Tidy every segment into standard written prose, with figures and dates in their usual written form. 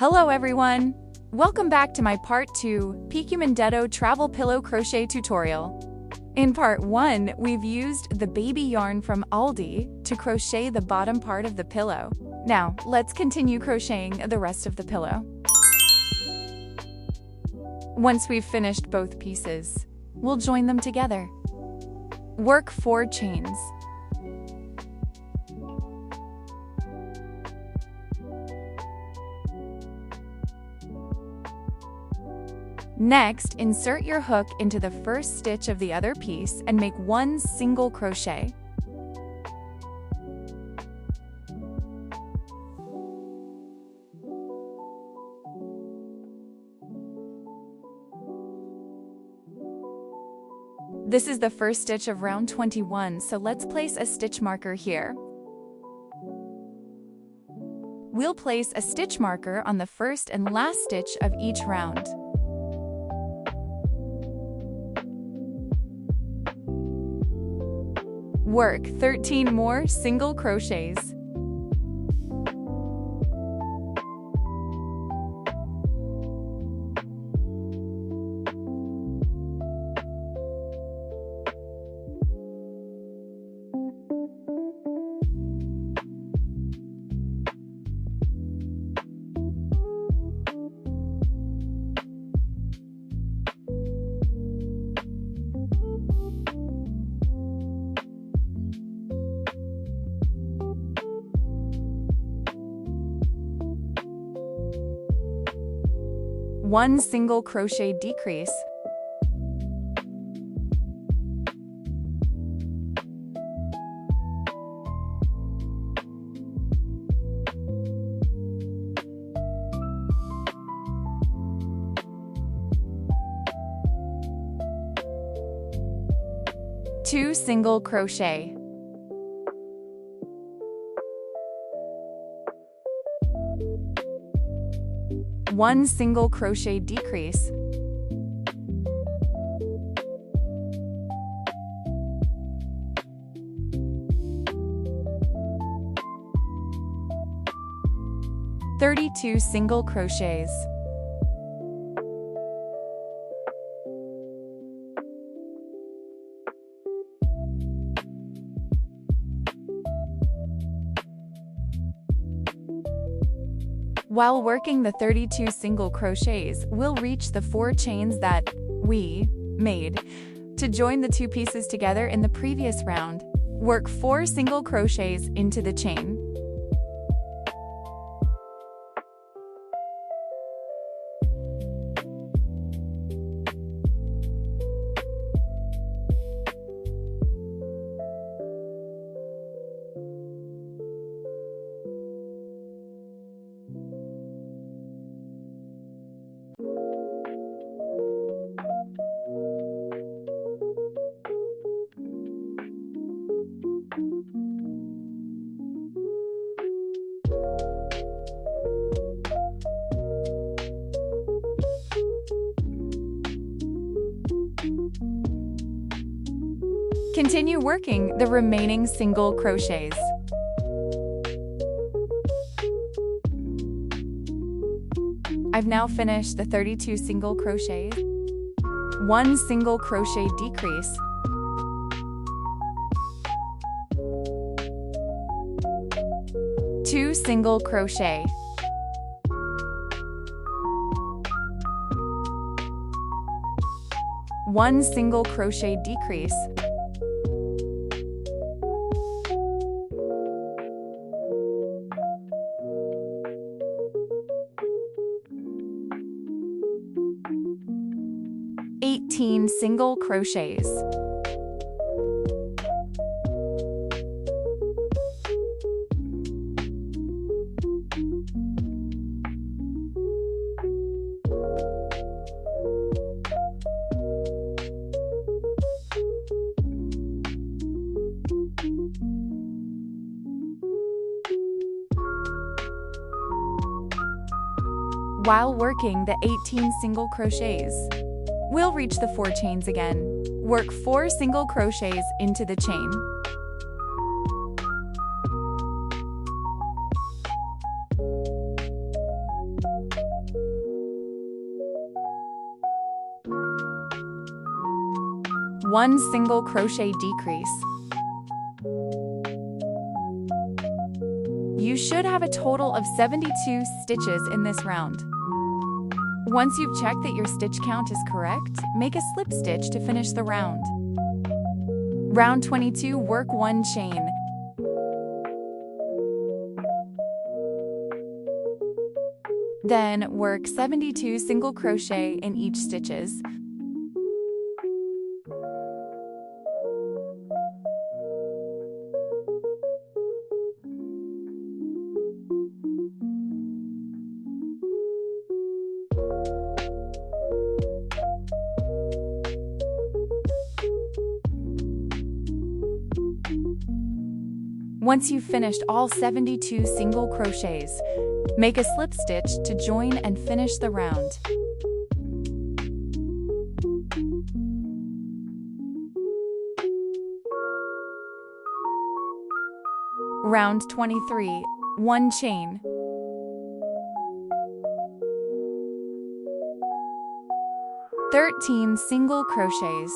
Hello everyone! Welcome back to my part 2 Pokémon Ditto Travel Pillow crochet tutorial. In part 1, we've used the baby yarn from Aldi to crochet the bottom part of the pillow. Now, let's continue crocheting the rest of the pillow. Once we've finished both pieces, we'll join them together. Work 4 chains. Next, insert your hook into the first stitch of the other piece and make 1 single crochet. This is the first stitch of round 21, so let's place a stitch marker here. We'll place a stitch marker on the first and last stitch of each round. Work 13 more single crochets. One single crochet decrease. Two single crochet. One single crochet decrease. (32 single crochets). While working the 32 single crochets, we'll reach the 4 chains that we made to join the 2 pieces together in the previous round. Work 4 single crochets into the chain. Continue working the remaining single crochets. I've now finished the 32 single crochets. 1 single crochet decrease. Two single crochet. One single crochet decrease. Single crochets. While working the 18 single crochets, we'll reach the 4 chains again. Work 4 single crochets into the chain. 1 single crochet decrease. You should have a total of 72 stitches in this round. Once you've checked that your stitch count is correct, make a slip stitch to finish the round. Round 22, work 1 chain. Then work 72 single crochet in each stitches. Once you've finished all 72 single crochets, make a slip stitch to join and finish the round. Round 23, 1 chain. (13 single crochets).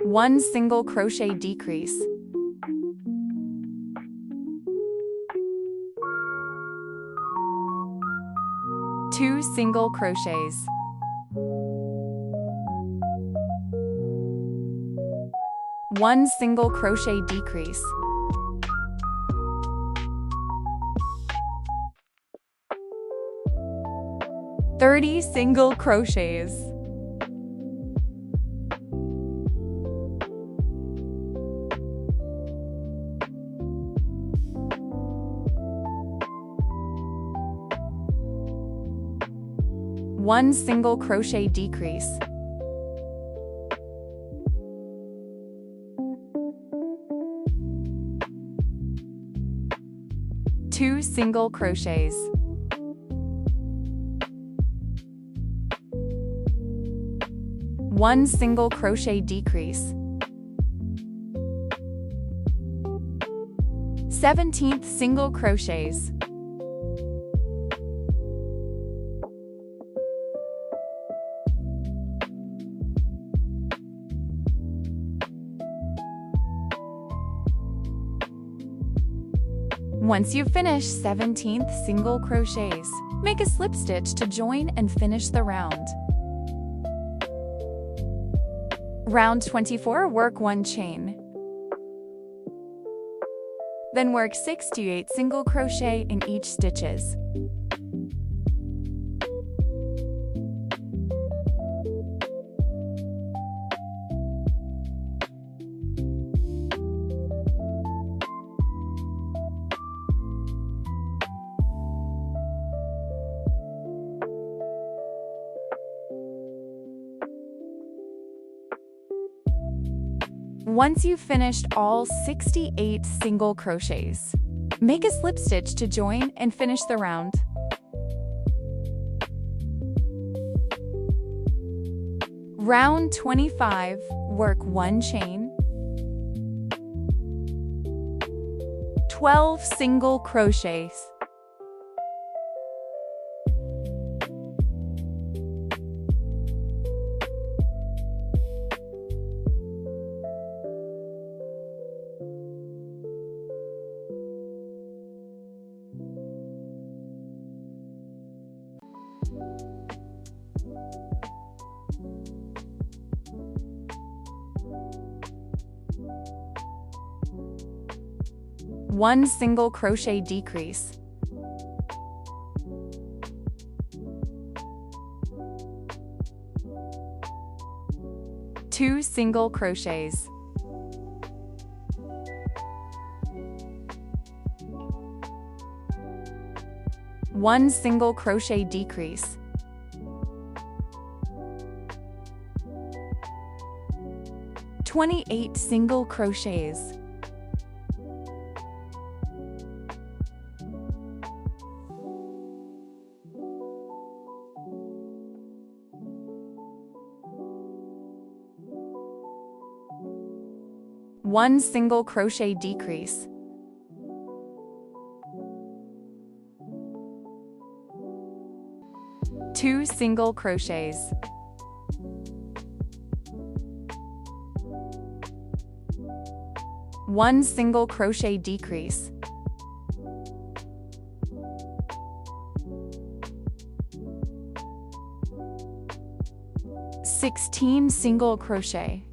One single crochet decrease. Two single crochets. One single crochet decrease. (30 single crochets). One single crochet decrease. Two single crochets. One single crochet decrease. 17th single crochets. Once you've finished 17th single crochets, make a slip stitch to join and finish the round. Round 24, work 1 chain. Then work 6 to 8 single crochet in each stitches. Once you've finished all 68 single crochets, make a slip stitch to join and finish the round. Round 25, work 1 chain, 12 single crochets. One single crochet decrease. Two single crochets. One single crochet decrease. 28 single crochets. One single crochet decrease. Two single crochets. One single crochet decrease. Sixteen single crochet.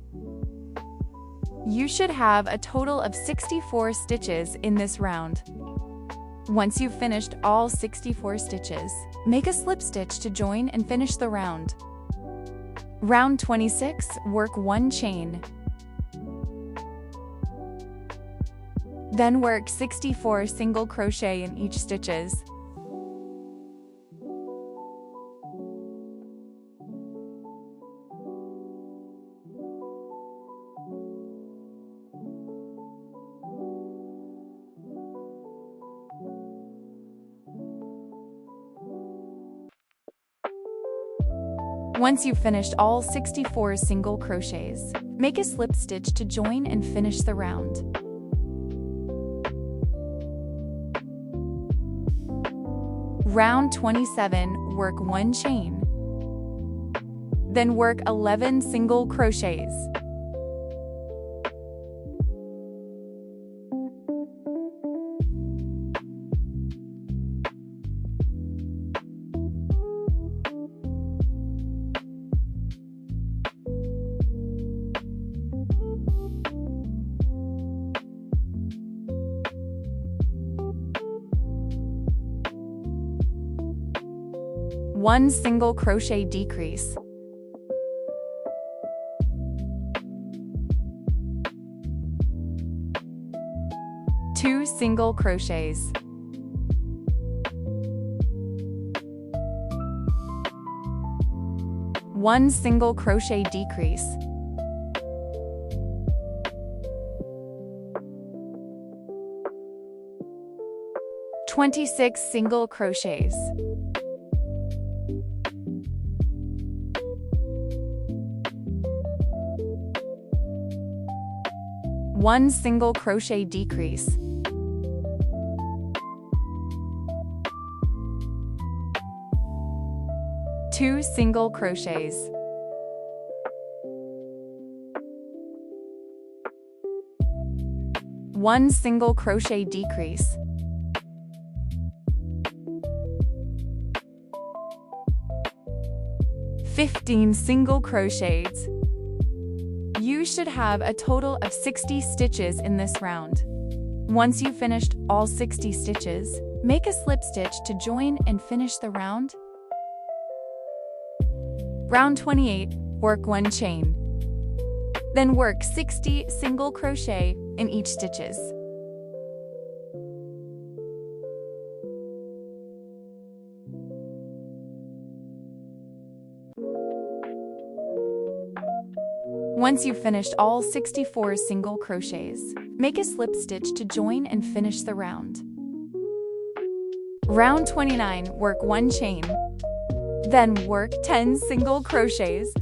You should have a total of 64 stitches in this round. Once you've finished all 64 stitches, make a slip stitch to join and finish the round. Round 26, work 1 chain. Then work 64 single crochet in each stitches. Once you've finished all 64 single crochets, make a slip stitch to join and finish the round. Round 27, work 1 chain. Then work 11 single crochets. One single crochet decrease. Two single crochets. One single crochet decrease. Twenty-six single crochets. One single crochet decrease. Two single crochets. One single crochet decrease. Fifteen single crochets. You should have a total of 60 stitches in this round. Once you've finished all 60 stitches, make a slip stitch to join and finish the round. Round 28, work 1 chain. Then work 60 single crochet in each stitches. Once you've finished all 64 single crochets, make a slip stitch to join and finish the round. Round 29, work 1 chain. Then work 10 single crochets.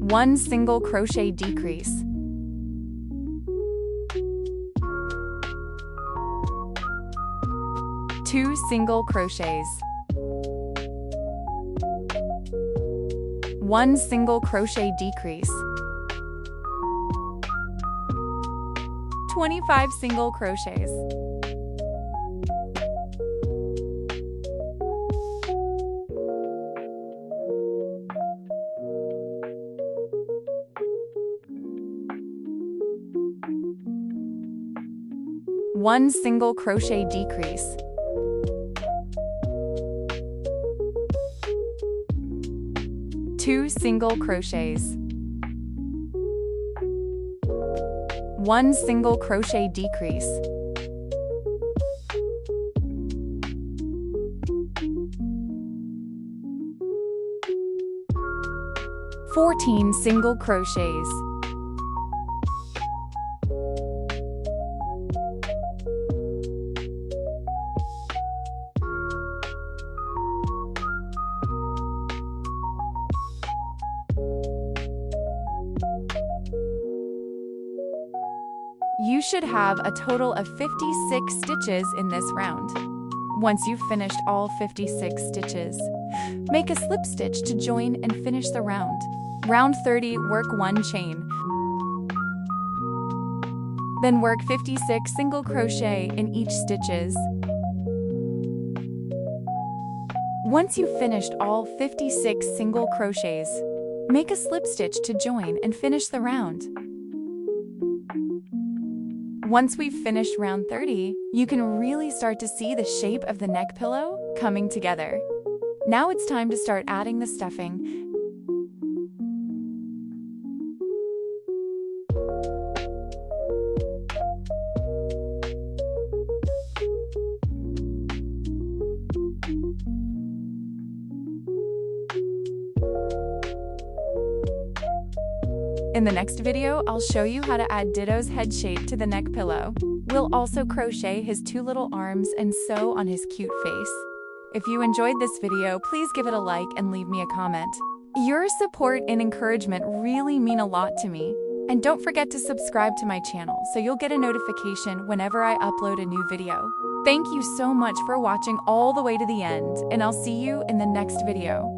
One single crochet decrease. Two single crochets. One single crochet decrease. 25 single crochets. One single crochet decrease. Two single crochets. One single crochet decrease. 14 single crochets. You should have a total of 56 stitches in this round. Once you've finished all 56 stitches, make a slip stitch to join and finish the round. Round 30, work 1 chain. Then work 56 single crochet in each stitches. Once you've finished all 56 single crochets, make a slip stitch to join and finish the round. Once we've finished round 30, you can really start to see the shape of the neck pillow coming together. Now it's time to start adding the stuffing. In the next video, I'll show you how to add Ditto's head shape to the neck pillow. We'll also crochet his 2 little arms and sew on his cute face. If you enjoyed this video, please give it a like and leave me a comment. Your support and encouragement really mean a lot to me. And don't forget to subscribe to my channel so you'll get a notification whenever I upload a new video. Thank you so much for watching all the way to the end, and I'll see you in the next video.